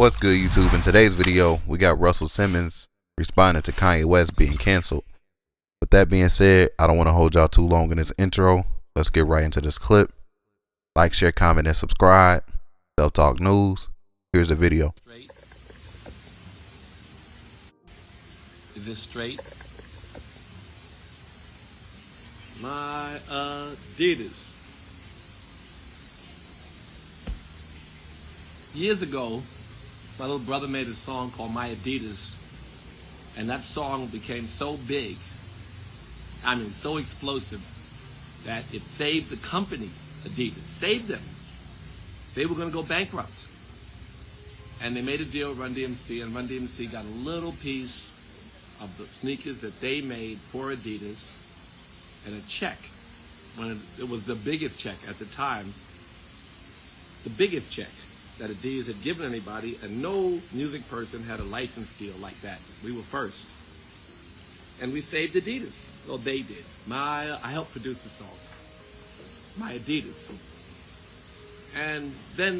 What's good, YouTube? In today's video, we got Russell Simmons responding to Kanye West being canceled. With that being said, I don't want to hold y'all too long in this intro. Let's get right into this clip. Like, share, comment, and subscribe. Self Talk News. Here's the video. Is this straight? My Adidas. Years ago, my little brother made a song called My Adidas, and that song became so big, so explosive, that it saved the company, Adidas, saved them. They were going to go bankrupt. And they made a deal with Run DMC, and Run DMC got a little piece of the sneakers that they made for Adidas, and a check. When it was the biggest check at the time, the biggest check that Adidas had given anybody, and no music person had a license deal like that. We were first. And we saved Adidas. Well, they did. I helped produce the song. My Adidas. And then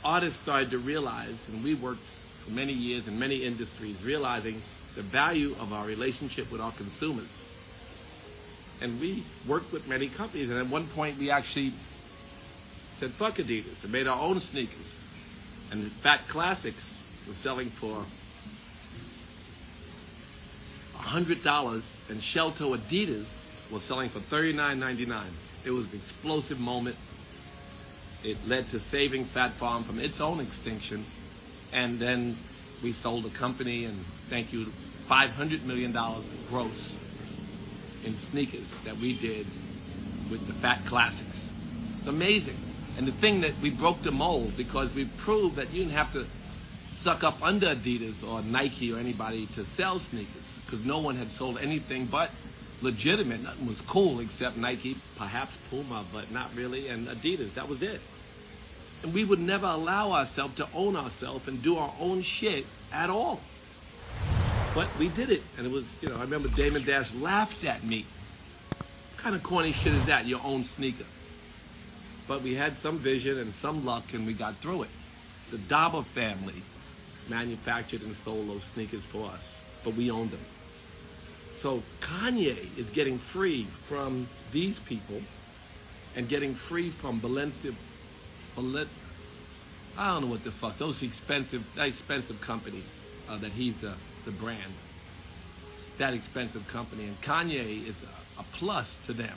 artists started to realize, and we worked for many years in many industries, realizing the value of our relationship with our consumers. And we worked with many companies, and at one point we actually said, fuck Adidas, and made our own sneakers. And Fat Classics was selling for $100, and Shell-Toe Adidas was selling for $39.99. It was an explosive moment. It led to saving Fat Farm from its own extinction. And then we sold the company, and thank you, $500 million gross in sneakers that we did with the Fat Classics. It's amazing. And the thing that we broke the mold, because we proved that you didn't have to suck up under Adidas or Nike or anybody to sell sneakers, because no one had sold anything but legitimate. Nothing was cool except Nike, perhaps Puma, but not really, and Adidas. That was it. And we would never allow ourselves to own ourselves and do our own shit at all. But we did it, and it was, I remember Damon Dash laughed at me. What kind of corny shit is that, your own sneaker? But we had some vision and some luck, and we got through it. The Dauber family manufactured and sold those sneakers for us, but we owned them. So Kanye is getting free from these people and getting free from Balenciaga. I don't know what the fuck, that expensive company that he's the brand. That expensive company. And Kanye is a plus to them.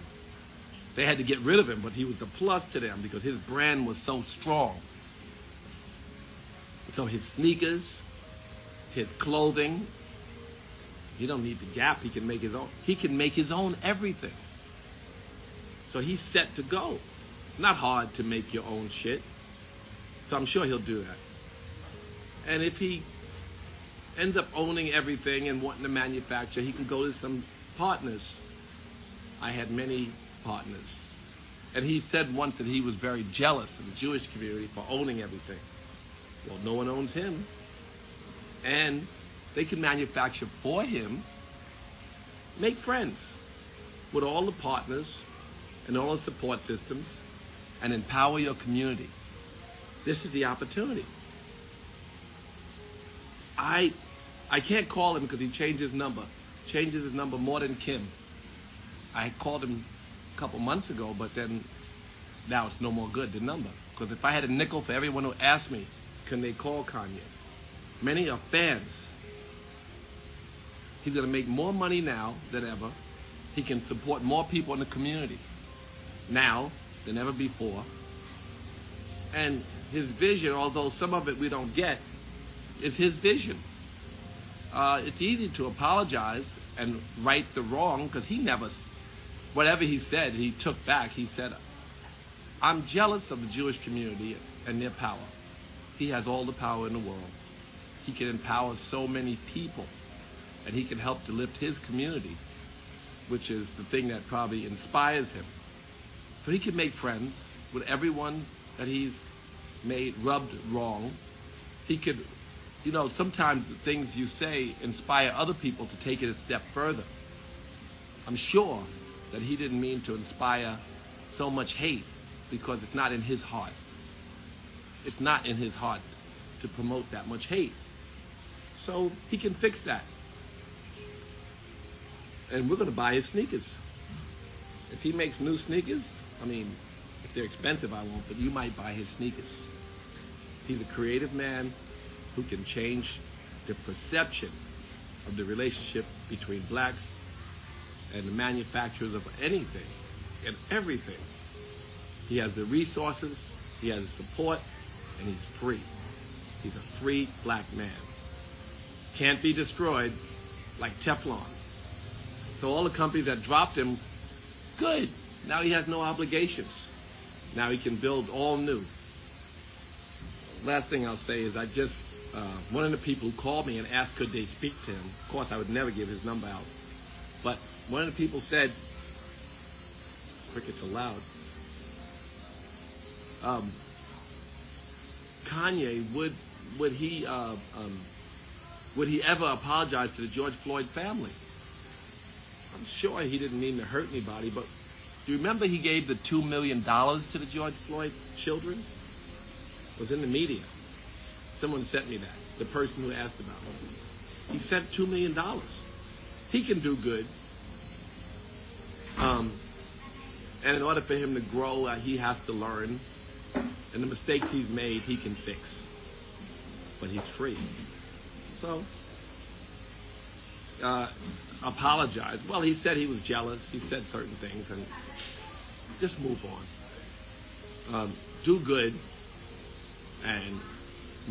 They had to get rid of him, but he was a plus to them because his brand was so strong. So his sneakers, his clothing, he don't need the Gap, he can make his own. He can make his own everything. So he's set to go. It's not hard to make your own shit. So I'm sure he'll do that. And if he ends up owning everything and wanting to manufacture, he can go to some partners. I had many partners. And he said once that he was very jealous of the Jewish community for owning everything. Well, no one owns him. And they can manufacture for him. Make friends with all the partners and all the support systems and empower your community. This is the opportunity. I can't call him because he changed his number. Changes his number more than Kim. I called him a couple months ago, but then now it's no more good, the number. Because if I had a nickel for everyone who asked me, can they call Kanye? Many are fans. He's going to make more money now than ever. He can support more people in the community now than ever before. And his vision, although some of it we don't get, is his vision. It's easy to apologize and right the wrong, because he never, whatever he said, he took back. He said, I'm jealous of the Jewish community and their power. He has all the power in the world. He can empower so many people, and he can help to lift his community, which is the thing that probably inspires him. So he can make friends with everyone that he's made rubbed wrong. He could, sometimes the things you say inspire other people to take it a step further. I'm sure that he didn't mean to inspire so much hate because it's not in his heart. It's not in his heart to promote that much hate. So he can fix that. And we're going to buy his sneakers. If he makes new sneakers, I mean, if they're expensive, I won't, but you might buy his sneakers. He's a creative man who can change the perception of the relationship between blacks and the manufacturers of anything and everything. He has the resources, he has the support, and he's free. He's a free black man. Can't be destroyed like Teflon. So all the companies that dropped him, good. Now he has no obligations. Now he can build all new. Last thing I'll say is one of the people who called me and asked could they speak to him. Of course, I would never give his number out. But one of the people said, crickets are loud. Kanye, would he ever apologize to the George Floyd family? I'm sure he didn't mean to hurt anybody, but do you remember he gave the $2 million to the George Floyd children? It was in the media. Someone sent me that, the person who asked about him. He sent $2 million. He can do good. And in order for him to grow, he has to learn. And the mistakes he's made, he can fix. But he's free. So, apologize. Well, he said he was jealous. He said certain things. And just move on. Do good. And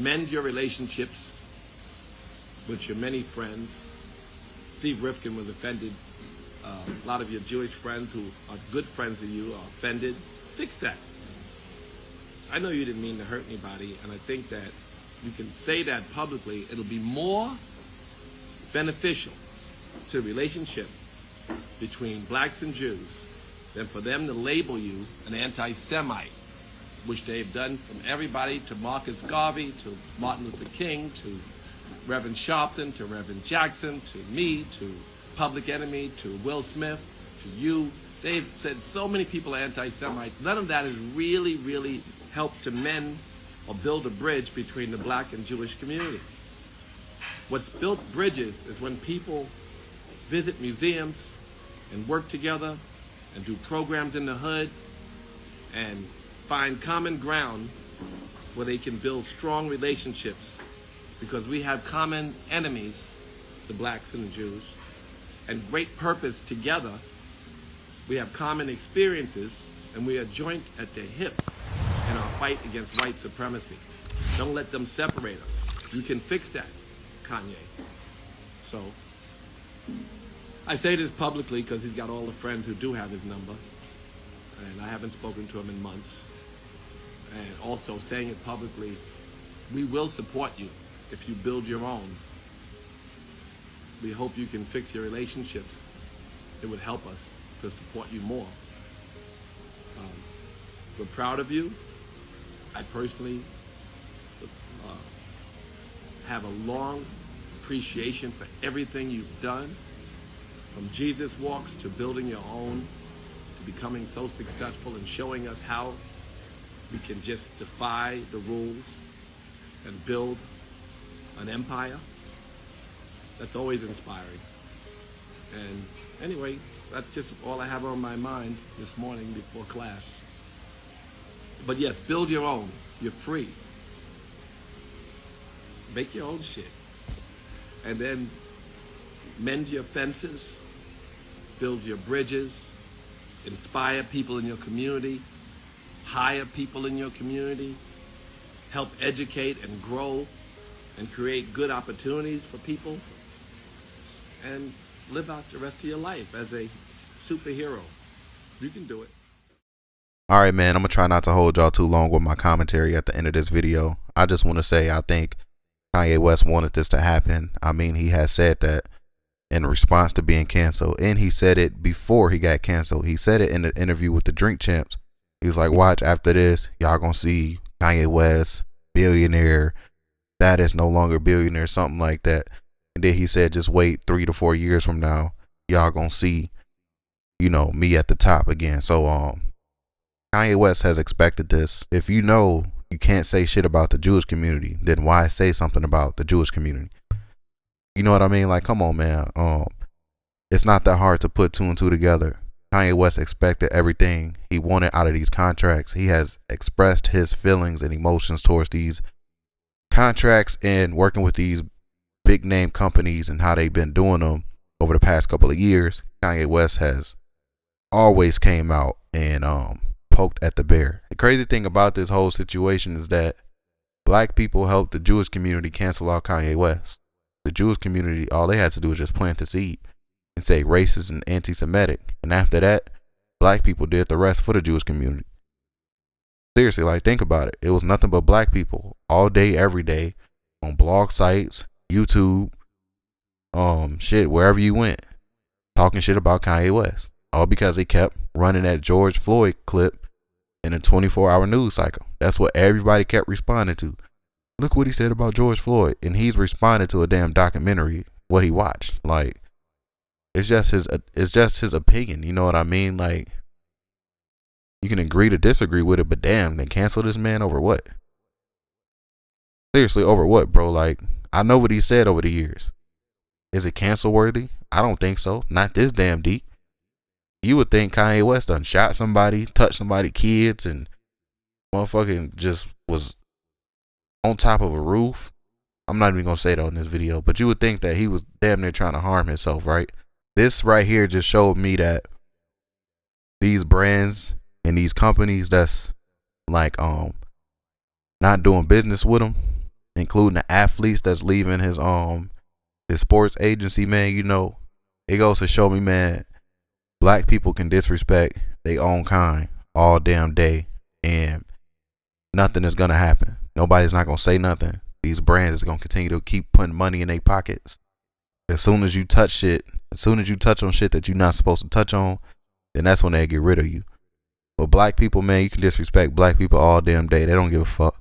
mend your relationships with your many friends. Steve Rifkin was offended. A lot of your Jewish friends who are good friends of you are offended. Fix that. I know you didn't mean to hurt anybody, and I think that you can say that publicly. It'll be more beneficial to the relationship between blacks and Jews than for them to label you an anti-Semite, which they've done from everybody to Marcus Garvey, to Martin Luther King, to Reverend Sharpton, to Reverend Jackson, to me, to Public Enemy, to Will Smith, to you. They've said so many people are anti-Semites. None of that has really, really helped to mend or build a bridge between the black and Jewish community. What's built bridges is when people visit museums and work together and do programs in the hood and find common ground where they can build strong relationships, because we have common enemies, the blacks and the Jews, and great purpose together. We have common experiences, and we are joint at the hip in our fight against white supremacy. Don't let them separate us. You can fix that, Kanye. So, I say this publicly because he's got all the friends who do have his number, and I haven't spoken to him in months. And also saying it publicly, we will support you if you build your own. We hope you can fix your relationships. It would help us to support you more. We're proud of you. I personally have a long appreciation for everything you've done, from Jesus Walks to building your own, to becoming so successful and showing us how we can just defy the rules and build an empire. That's always inspiring. And anyway, that's just all I have on my mind this morning before class. But yes, build your own. You're free. Make your own shit. And then mend your fences, build your bridges, inspire people in your community, hire people in your community, help educate and grow and create good opportunities for people, and live out the rest of your life as a superhero. You can do it. All right, man, I'm going to try not to hold y'all too long with my commentary at the end of this video. I just want to say I think Kanye West wanted this to happen. I mean, he has said that in response to being canceled, and he said it before he got canceled. He said it in the interview with the Drink Champs. He was like, watch, after this, y'all going to see Kanye West, billionaire, that is no longer billionaire, something like that. And then he said, just wait 3 to 4 years from now, y'all going to see, you know, me at the top again. So, Kanye West has expected this. If you know you can't say shit about the Jewish community, then why say something about the Jewish community? You know what I mean? Like, come on, man. It's not that hard to put two and two together. Kanye West expected everything he wanted out of these contracts. He has expressed his feelings and emotions towards these contracts and working with these big name companies and how they've been doing them over the past couple of years. Kanye West has always came out and poked at the bear. The crazy thing about this whole situation is that black people helped the Jewish community cancel out Kanye West. The Jewish community, all they had to do was just plant the seed and say racist and anti-Semitic. And after that, black people did the rest for the Jewish community. Seriously, like, think about it. It was nothing but black people all day, every day, on blog sites, YouTube, shit, wherever you went, talking shit about Kanye West. All because they kept running that George Floyd clip in a 24-hour news cycle. That's what everybody kept responding to. Look what he said about George Floyd. And he's responded to a damn documentary, what he watched. Like, it's just his opinion. You know what I mean? Like, you can agree to disagree with it, but damn, they cancel this man over what? Seriously, over what, bro? Like, I know what he said over the years. Is it cancel worthy? I don't think so. Not this damn deep. You would think Kanye West done shot somebody, touched somebody's kids, and motherfucking just was on top of a roof. I'm not even gonna say that in this video, but you would think that he was damn near trying to harm himself, right? This right here just showed me that these brands and these companies that's like not doing business with him, including the athletes that's leaving his sports agency, man, you know, it goes to show me, man, black people can disrespect their own kind all damn day and nothing is gonna happen. Nobody's not gonna say nothing. These brands is gonna continue to keep putting money in their pockets. As soon as you touch shit, as soon as you touch on shit that you're not supposed to touch on, then that's when they get rid of you. But black people, man, you can disrespect black people all damn day. They don't give a fuck.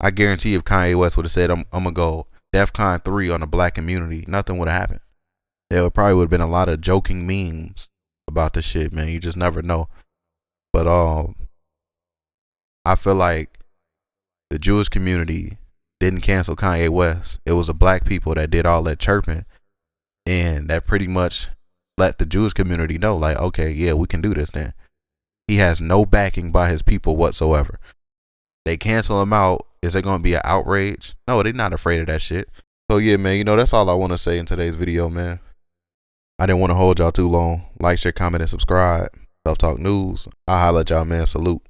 I guarantee if Kanye West would have said, I'm gonna go DEFCON 3 on the black community, nothing would have happened. There probably would have been a lot of joking memes about the shit, man. You just never know. But I feel like the Jewish community didn't cancel Kanye West. It was the black people that did all that chirping, and that pretty much let the Jewish community know, like, okay, yeah, we can do this then. He has no backing by his people whatsoever. They cancel him out. Is there going to be an outrage? No, they're not afraid of that shit. So yeah, man, you know, that's all I want to say in today's video, man. I didn't want to hold y'all too long. Like, share, comment, and subscribe. Self Talk News. I'll holla at y'all, man. Salute.